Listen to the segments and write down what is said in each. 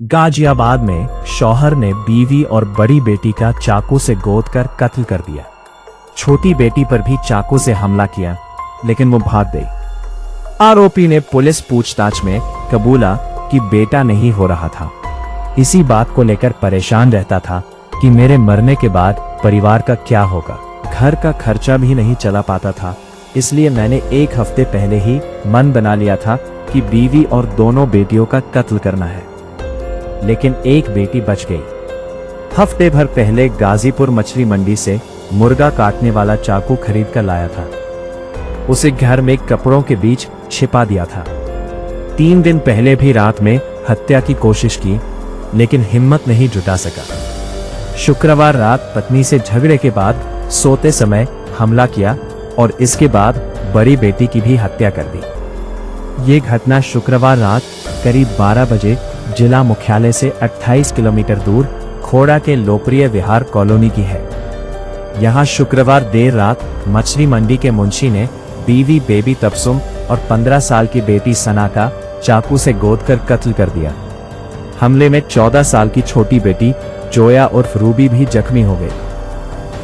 गाजियाबाद में शौहर ने बीवी और बड़ी बेटी का चाकू से गोद कर कत्ल कर दिया। छोटी बेटी पर भी चाकू से हमला किया, लेकिन वो भाग गई। आरोपी ने पुलिस पूछताछ में कबूला कि बेटा नहीं हो रहा था। इसी बात को लेकर परेशान रहता था कि मेरे मरने के बाद परिवार का क्या होगा। घर का खर्चा भी नहीं चला पाता था, इसलिए मैंने एक हफ्ते पहले ही मन बना लिया था कि बीवी और दोनों बेटियों का कत्ल करना है, लेकिन एक बेटी बच गई। हफ्ते भर पहले गाजीपुर मछली मंडी से मुर्गा काटने वाला चाकू खरीद कर लाया था। उसे घर में कपड़ों के बीच छिपा दिया था। 3 दिन पहले भी रात में हत्या की कोशिश की, लेकिन हिम्मत नहीं जुटा सका। शुक्रवार रात पत्नी से झगड़े के बाद सोते समय हमला किया और इसके बाद बड़ी बेटी की भी हत्या कर दी। ये घटना शुक्रवार रात करीब 12 बजे जिला मुख्यालय से 28 किलोमीटर दूर खोड़ा के लोकप्रिय विहार कॉलोनी की है। यहाँ शुक्रवार देर रात मछली मंडी के मुंशी ने बीवी बेबी तबसुम और 15 साल की बेटी सना का चाकू से गोदकर कत्ल कर दिया। हमले में 14 साल की छोटी बेटी जोया उर्फ रूबी भी जख्मी हो गई।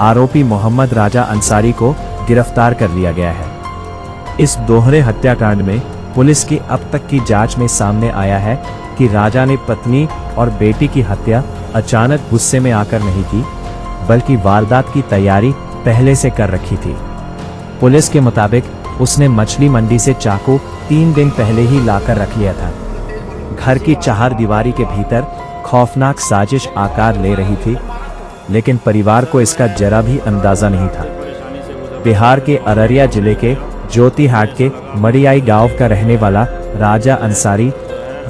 आरोपी मोहम्मद राजा अंसारी को गिरफ्तार कर लिया गया है। इस दोहरे हत्याकांड में पुलिस की अब तक की जांच में सामने आया है कि राजा ने पत्नी और बेटी की हत्या अचानक गुस्से में आकर नहीं की, बल्कि वारदात की तैयारी पहले से कर रखी थी। पुलिस के मुताबिक उसने मछली मंडी से चाकू 3 दिन पहले ही लाकर रख लिया था। घर की चारदीवारी के भीतर खौफनाक साजिश आकार ले रही थी, लेकिन परिवार को इसका जरा भी अंदाजा नहीं था। बिहार के अररिया जिले के ज्योतिहाट के मड़ियाई गांव का रहने वाला राजा अंसारी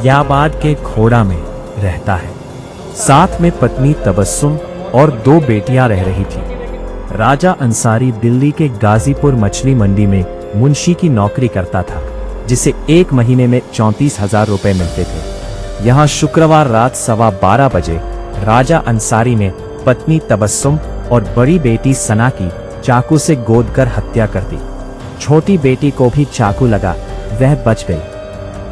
याबाद के खोड़ा में रहता है। साथ में पत्नी तबस्सुम और 2 बेटियां रह रही थी। राजा अंसारी दिल्ली के गाजीपुर मछली मंडी में मुंशी की नौकरी करता था, जिसे 1 महीने में 34,000 रुपए मिलते थे। यहाँ शुक्रवार रात 12:15 बजे राजा अंसारी ने पत्नी तबस्सुम और बड़ी बेटी सना की चाकू से गोदकर हत्या कर दी। छोटी बेटी को भी चाकू लगा, वह बच गई।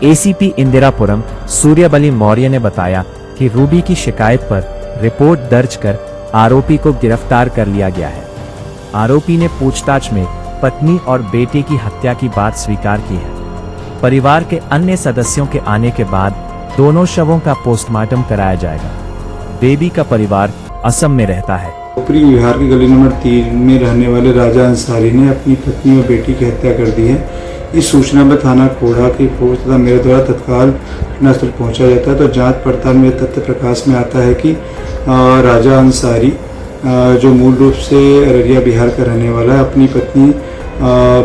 एसीपी इंदिरापुरम सूर्यबली मौर्य ने बताया कि रूबी की शिकायत पर रिपोर्ट दर्ज कर आरोपी को गिरफ्तार कर लिया गया है। आरोपी ने पूछताछ में पत्नी और बेटे की हत्या की बात स्वीकार की है। परिवार के अन्य सदस्यों के आने के बाद दोनों शवों का पोस्टमार्टम कराया जाएगा। बेबी का परिवार असम में रहता है। बिहार की गली नंबर 3 में रहने वाले राजा अंसारी ने अपनी पत्नी और बेटी की हत्या कर दी है। इस सूचना पर थाना खोड़ा की फौज तथा मेरे द्वारा तत्काल घटनास्थल पहुंचा जाता है, तो जांच पड़ताल में तथ्य प्रकाश में आता है कि राजा अंसारी जो मूल रूप से अररिया बिहार का रहने वाला है, अपनी पत्नी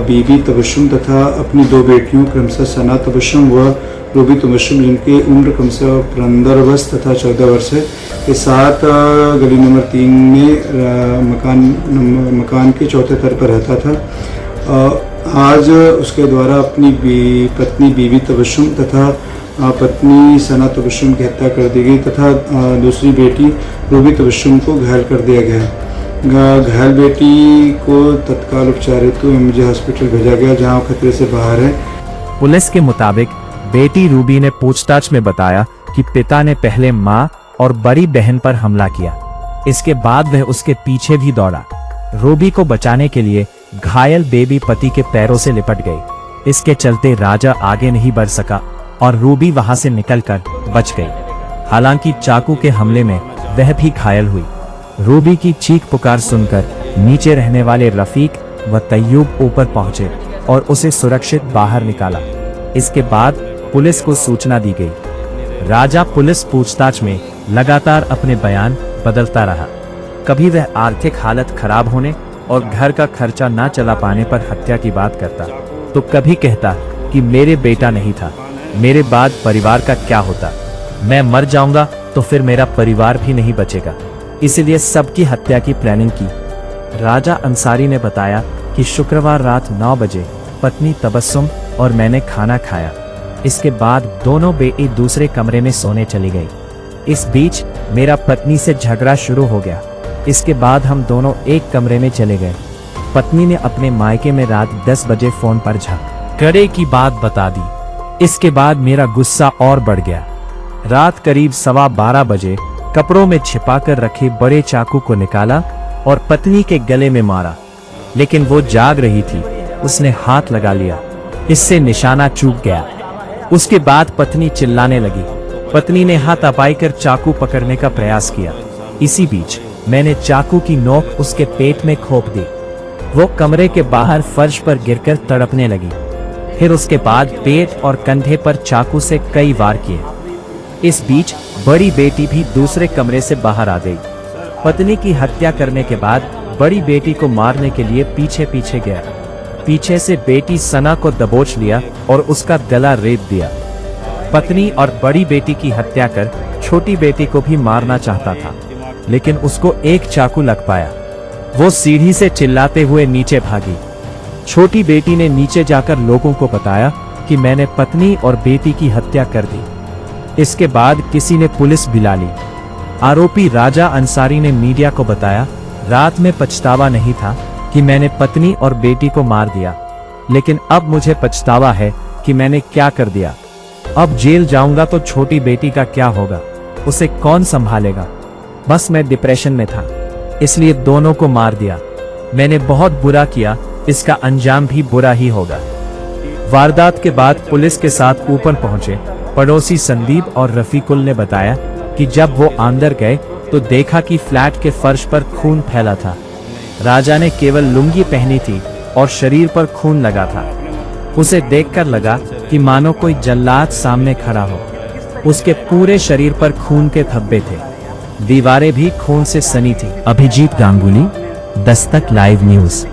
बीबी तबस्सुम तथा अपनी 2 बेटियों क्रमशः सना तबस्सुम व रूबी तबस्सुम, जिनकी उम्र क्रमशः 15 वर्ष तथा 14 वर्ष है, के साथ गली नंबर 3 में मकान के 4थे तल पर रहता था। आज उसके द्वारा अपनी पत्नी बीबी तबस्सुम तथा पत्नी सना तबस्सुम की हत्या कर दी गई तथा दूसरी बेटी रूबी तबस्सुम को घायल कर दिया गया। घायल बेटी को तत्काल उपचार हेतु एमजे हॉस्पिटल भेजा गया, जहां खतरे से बाहर है। पुलिस के मुताबिक बेटी रूबी ने पूछताछ में बताया कि पिता ने पहले मां और बड़ी बहन पर हमला किया, इसके बाद वह उसके पीछे भी दौड़ा। रूबी को बचाने के लिए घायल बेबी पति के पैरों से लिपट गई। इसके चलते राजा आगे नहीं बढ़ सका और रूबी वहां से निकलकर बच गई। हालांकि चाकू के हमले में वह भी घायल हुई। रूबी की चीख पुकार सुनकर नीचे रहने वाले रफीक व तैयूब ऊपर पहुंचे और उसे सुरक्षित बाहर निकाला। इसके बाद पुलिस को सूचना दी गई। राजा पुलिस पूछताछ में लगातार अपने बयान बदलता रहा। कभी वह आर्थिक हालत खराब होने और घर का खर्चा ना चला पाने पर हत्या की बात करता, तो कभी कहता कि मेरे बेटा नहीं था, मेरे बाद परिवार का क्या होता, मैं मर जाऊंगा तो फिर मेरा परिवार भी नहीं बचेगा, इसलिए सबकी हत्या की प्लानिंग की। राजा अंसारी ने बताया कि शुक्रवार रात 9 बजे पत्नी तबस्सुम और मैंने खाना खाया। इसके बाद दोनों बेटी दूसरे कमरे में सोने चली गई। इस बीच मेरा पत्नी से झगड़ा शुरू हो गया। इसके बाद हम दोनों एक कमरे में चले गए। पत्नी ने अपने मायके में रात 10 बजे फोन पर झगड़े की बात बता दी। इसके बाद मेरा गुस्सा और बढ़ गया। रात करीब 12:15 बजे कपड़ों में छिपाकर रखे बड़े चाकू को निकाला और पत्नी के गले में मारा, लेकिन वो जाग रही थी। उसने हाथ लगा लिया, इससे निशाना चूक गया। उसके बाद पत्नी चिल्लाने लगी। पत्नी ने हाथापाई कर चाकू पकड़ने का प्रयास किया। इसी बीच मैंने चाकू की नोक उसके पेट में खोप दी। वो कमरे के बाहर फर्श पर गिरकर तड़पने लगी। फिर उसके बाद पेट और कंधे पर चाकू से कई वार किए। इस बीच बड़ी बेटी भी दूसरे कमरे से बाहर आ गई। पत्नी की हत्या करने के बाद बड़ी बेटी को मारने के लिए पीछे पीछे गया। पीछे से बेटी सना को दबोच लिया और उसका गला रेत दिया। पत्नी और बड़ी बेटी की हत्या कर छोटी बेटी को भी मारना चाहता था, लेकिन उसको एक चाकू लग पाया। वो सीढ़ी से चिल्लाते हुए नीचे भागी। छोटी बेटी ने नीचे जाकर लोगों को बताया कि मैंने पत्नी और बेटी की हत्या कर दी। इसके बाद किसी ने पुलिस बुला ली। आरोपी राजा अंसारी ने मीडिया को बताया, रात में पछतावा नहीं था कि मैंने पत्नी और बेटी को मार दिया, लेकिन अब मुझे पछतावा है कि मैंने क्या कर दिया। अब जेल जाऊंगा तो छोटी बेटी का क्या होगा, उसे कौन संभालेगा। बस मैं डिप्रेशन में था, इसलिए दोनों को मार दिया। मैंने बहुत बुरा किया, इसका अंजाम भी बुरा ही होगा। वारदात के बाद पुलिस के साथ ऊपर पहुंचे पड़ोसी संदीप और रफीकुल ने बताया कि जब वो अंदर गए तो देखा कि फ्लैट के फर्श पर खून फैला था। राजा ने केवल लुंगी पहनी थी और शरीर पर खून लगा था। उसे देखकर लगा कि मानो कोई जल्लाद सामने खड़ा हो। उसके पूरे शरीर पर खून के धब्बे थे, दीवारें भी खून से सनी थी। Abhijit Ganguly, Dastak live news.